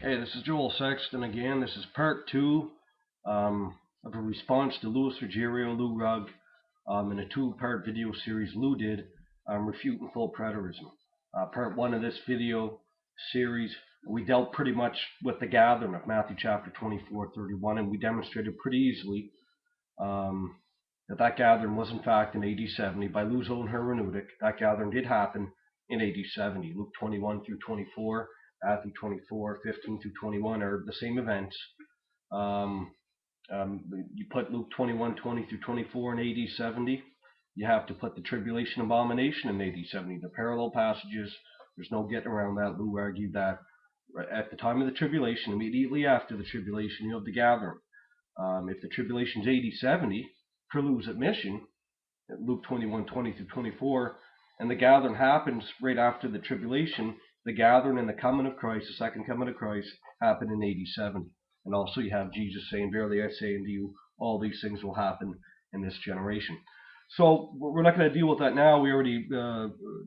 Hey, this is Joel Sexton again. This is part two of a response to Louis Ruggerio, Lou Rugg, in a two-part video series Lou did on refuting full preterism. Part one of this video series, we dealt pretty much with the gathering of Matthew chapter 24:31, and we demonstrated pretty easily that gathering was in fact in AD 70 by Lou's own hermeneutic. That gathering did happen in AD 70. Luke 21 through 24. Matthew 24, 15 through 21 are the same events. You put Luke 21, 20 through 24 in AD 70. You have to put the tribulation abomination in AD 70. The parallel passages, there's no getting around that. Lou argued that at the time of the tribulation, immediately after the tribulation, you have the gathering. If the tribulation is AD 70, per Lou's admission, Luke 21, 20 through 24, and the gathering happens right after the tribulation, the gathering and the coming of Christ, the second coming of Christ, happened in AD 70. And also you have Jesus saying, "Verily I say unto you, all these things will happen in this generation." So we're not going to deal with that now. We already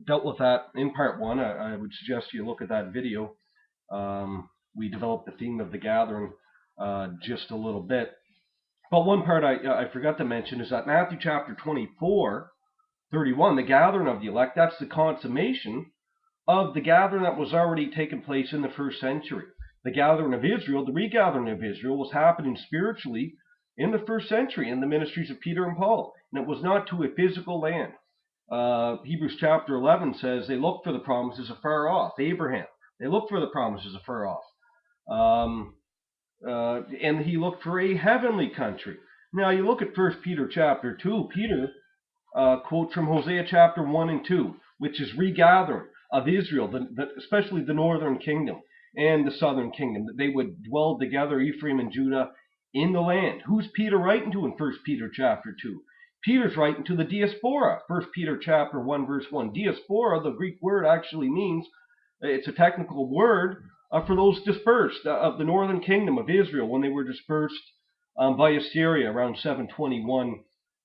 dealt with that in part one. I would suggest you look at that video. We developed the theme of the gathering just a little bit. But one part I forgot to mention is that Matthew chapter 24:31, the gathering of the elect, that's the consummation of the gathering that was already taking place in the first century. The gathering of Israel, the regathering of Israel, was happening spiritually in the first century in the ministries of Peter and Paul. And it was not to a physical land. Hebrews chapter 11 says they looked for the promises afar off. Abraham, they looked for the promises afar off. And he looked for a heavenly country. Now you look at 1 Peter chapter 2. Peter quotes from Hosea chapter 1 and 2, which is regathering of Israel, especially the northern kingdom and the southern kingdom, that they would dwell together, Ephraim and Judah, in the land. Who's Peter writing to in 1 Peter chapter 2? Peter's writing to the diaspora. 1 Peter chapter 1 verse 1. Diaspora, the Greek word, actually means, it's a technical word for those dispersed of the northern kingdom of Israel when they were dispersed by Assyria around 721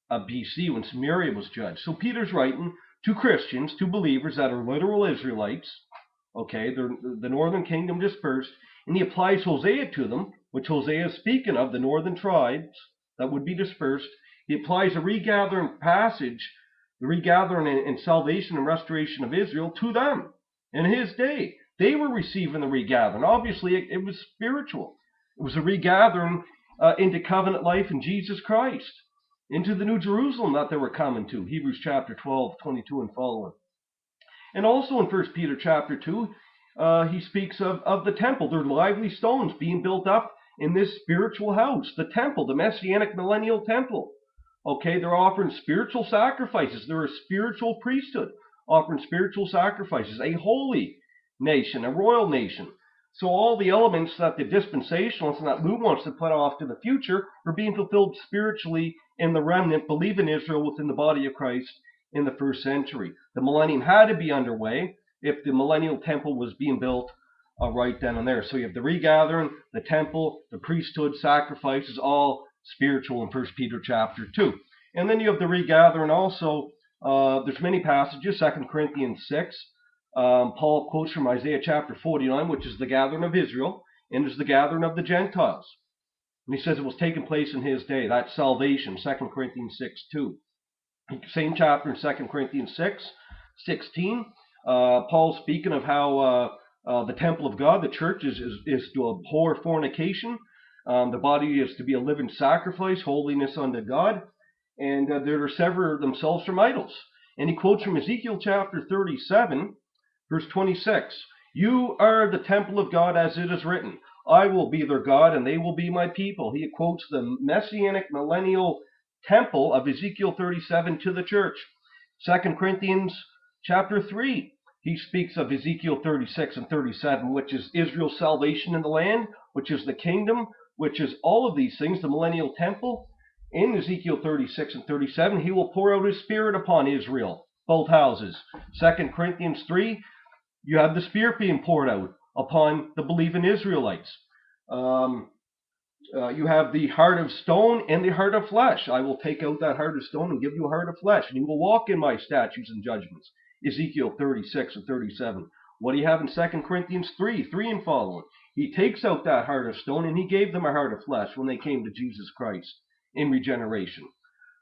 BC when Samaria was judged. So Peter's writing to Christians, to believers that are literal Israelites, okay, the northern kingdom dispersed, and he applies Hosea to them, which Hosea is speaking of, the northern tribes that would be dispersed. He applies a regathering passage, the regathering and salvation and restoration of Israel to them in his day. They were receiving the regathering. Obviously, it was spiritual. It was a regathering into covenant life in Jesus Christ, into the New Jerusalem that they were coming to. Hebrews chapter 12, 22 and following. And also in 1 Peter chapter 2, he speaks of the temple. They're lively stones being built up in this spiritual house, the temple, the messianic millennial temple. Okay, they're offering spiritual sacrifices. They're a spiritual priesthood, offering spiritual sacrifices, a holy nation, a royal nation. So all the elements that the dispensationalists and that Lou wants to put off to the future are being fulfilled spiritually in the remnant, believe in Israel within the body of Christ in the first century. The millennium had to be underway if the millennial temple was being built right then and there. So you have the regathering, the temple, the priesthood, sacrifices, all spiritual in 1 Peter chapter 2. And then you have the regathering also. There's many passages, 2 Corinthians 6. Paul quotes from Isaiah chapter 49, which is the gathering of Israel, and is the gathering of the Gentiles. And he says it was taking place in his day. That's salvation, 2 Corinthians 6:2. Same chapter in 2 Corinthians 6:16. Paul's speaking of how the temple of God, the church, is to abhor fornication. The body is to be a living sacrifice, holiness unto God, and they're to sever themselves from idols. And he quotes from Ezekiel chapter 37, verse 26. You are the temple of God, as it is written, I will be their God, and they will be my people. He quotes the messianic millennial temple of Ezekiel 37 to the church. 2 Corinthians chapter 3, he speaks of Ezekiel 36 and 37, which is Israel's salvation in the land, which is the kingdom, which is all of these things, the millennial temple. In Ezekiel 36 and 37, he will pour out his spirit upon Israel, both houses. 2 Corinthians 3, you have the spirit being poured out upon the believing Israelites. You have the heart of stone and the heart of flesh. I will take out that heart of stone and give you a heart of flesh, and you will walk in my statutes and judgments. Ezekiel 36 and 37. What do you have in 2 Corinthians 3 and following? He takes out that heart of stone and he gave them a heart of flesh when they came to Jesus Christ in regeneration.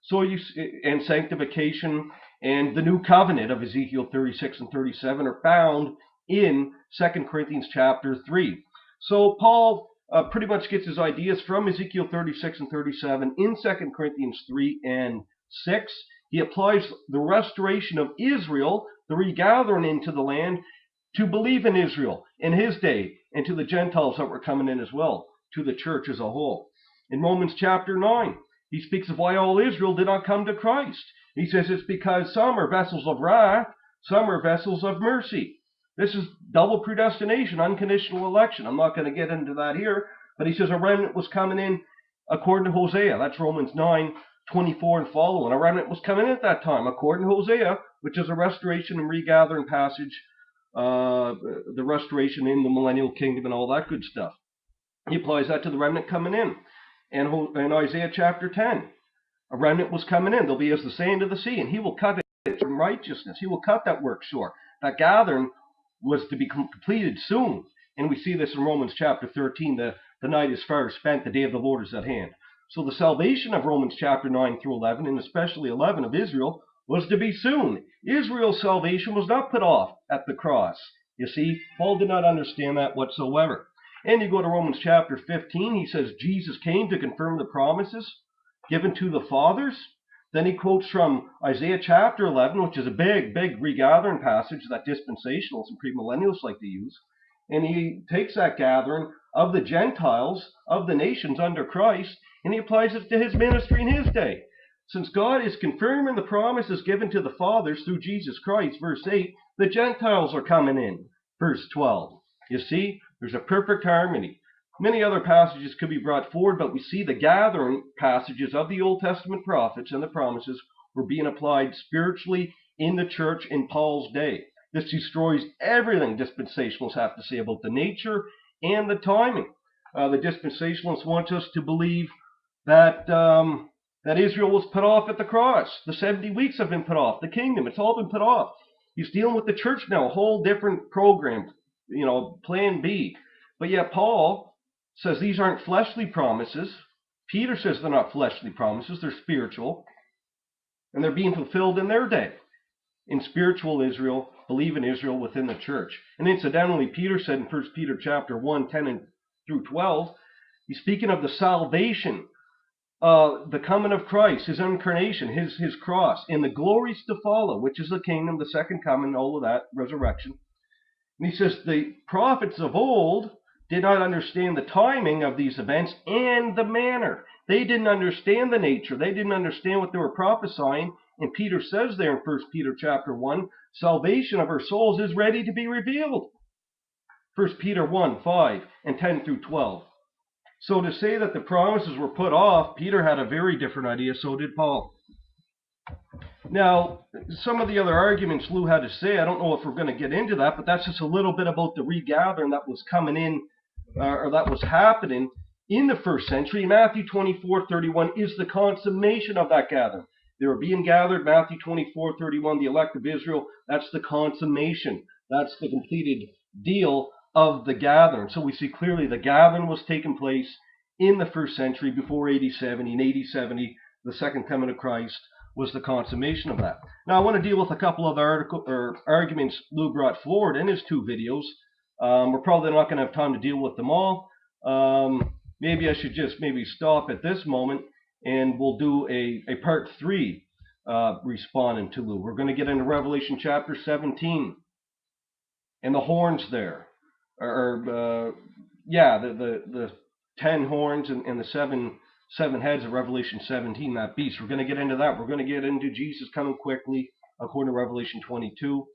So and sanctification and the new covenant of Ezekiel 36 and 37 are found in 2 Corinthians chapter 3. So Paul pretty much gets his ideas from Ezekiel 36 and 37 in 2 Corinthians 3 and 6. He applies the restoration of Israel, the regathering into the land, to believe in Israel in his day, and to the Gentiles that were coming in as well, to the church as a whole. In Romans chapter 9, he speaks of why all Israel did not come to Christ. He says it's because some are vessels of wrath, some are vessels of mercy. This is double predestination, unconditional election. I'm not going to get into that here, but he says a remnant was coming in according to Hosea. That's Romans 9:24 and following. A remnant was coming in at that time, according to Hosea, which is a restoration and regathering passage, the restoration in the millennial kingdom and all that good stuff. He applies that to the remnant coming in. And in Isaiah chapter 10, a remnant was coming in. They'll be as the sand of the sea, and he will cut it from righteousness. He will cut that work short. That gathering was to be completed soon. And we see this in Romans chapter 13. The night is far spent, the day of the Lord is at hand. So the salvation of Romans chapter 9 through 11, and especially 11 of Israel, was to be soon. Israel's salvation was not put off at the cross. You see, Paul did not understand that whatsoever. And you go to Romans chapter 15, he says Jesus came to confirm the promises given to the fathers. Then he quotes from Isaiah chapter 11, which is a big regathering passage that dispensationalists and premillennialists like to use. And he takes that gathering of the Gentiles, of the nations under Christ, and he applies it to his ministry in his day. Since God is confirming the promises given to the fathers through Jesus Christ, verse 8, the Gentiles are coming in, verse 12. You see, there's a perfect harmony. Many other passages could be brought forward, but we see the gathering passages of the Old Testament prophets and the promises were being applied spiritually in the church in Paul's day. This destroys everything dispensationalists have to say about the nature and the timing. The dispensationalists want us to believe that Israel was put off at the cross. The 70 weeks have been put off. The kingdom, it's all been put off. He's dealing with the church now, a whole different program, plan B. But yet Paul says these aren't fleshly promises. Peter says they're not fleshly promises, they're spiritual. And they're being fulfilled in their day. In spiritual Israel, believe in Israel within the church. And incidentally, Peter said in 1 Peter chapter 1, 10 through 12, he's speaking of the salvation, the coming of Christ, his incarnation, his cross, and the glories to follow, which is the kingdom, the second coming, all of that, resurrection. And he says the prophets of old did not understand the timing of these events and the manner. They didn't understand the nature. They didn't understand what they were prophesying. And Peter says there in 1 Peter chapter 1, salvation of our souls is ready to be revealed. 1 Peter 1, 5 and 10 through 12. So to say that the promises were put off, Peter had a very different idea, so did Paul. Now, some of the other arguments Lou had to say, I don't know if we're going to get into that, but that's just a little bit about the regathering that was coming in, or that was happening in the first century. Matthew 24:31 is the consummation of that gathering. They were being gathered, Matthew 24:31, the elect of Israel, that's the consummation. That's the completed deal of the gathering. So we see clearly the gathering was taking place in the first century before AD 70. In AD 70, the second coming of Christ was the consummation of that. Now I want to deal with a couple of arguments Lou brought forward in his two videos. We're probably not going to have time to deal with them all. Maybe I should just stop at this moment and we'll do a part 3 responding to Lou. We're going to get into Revelation chapter 17 and the horns there. The 10 horns and the seven heads of Revelation 17, that beast. We're going to get into that. We're going to get into Jesus coming quickly, according to Revelation 22.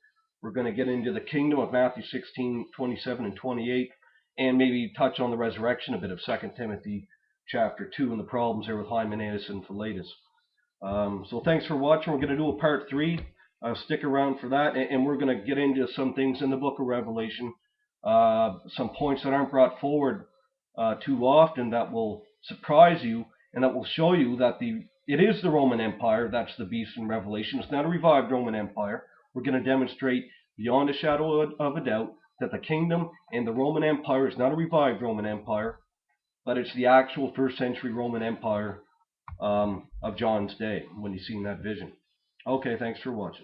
We're going to get into the kingdom of Matthew 16, 27, and 28, and maybe touch on the resurrection a bit of 2 Timothy chapter 2 and the problems there with Hymenaeus and Philetus. So thanks for watching. We're going to do a part 3. Stick around for that, and we're going to get into some things in the book of Revelation, some points that aren't brought forward too often that will surprise you, and that will show you that it is the Roman Empire that's the beast in Revelation. It's not a revived Roman Empire. We're going to demonstrate beyond a shadow of a doubt, that the kingdom and the Roman Empire is not a revived Roman Empire, but it's the actual first century Roman Empire of John's day when he's seen that vision. Okay, thanks for watching.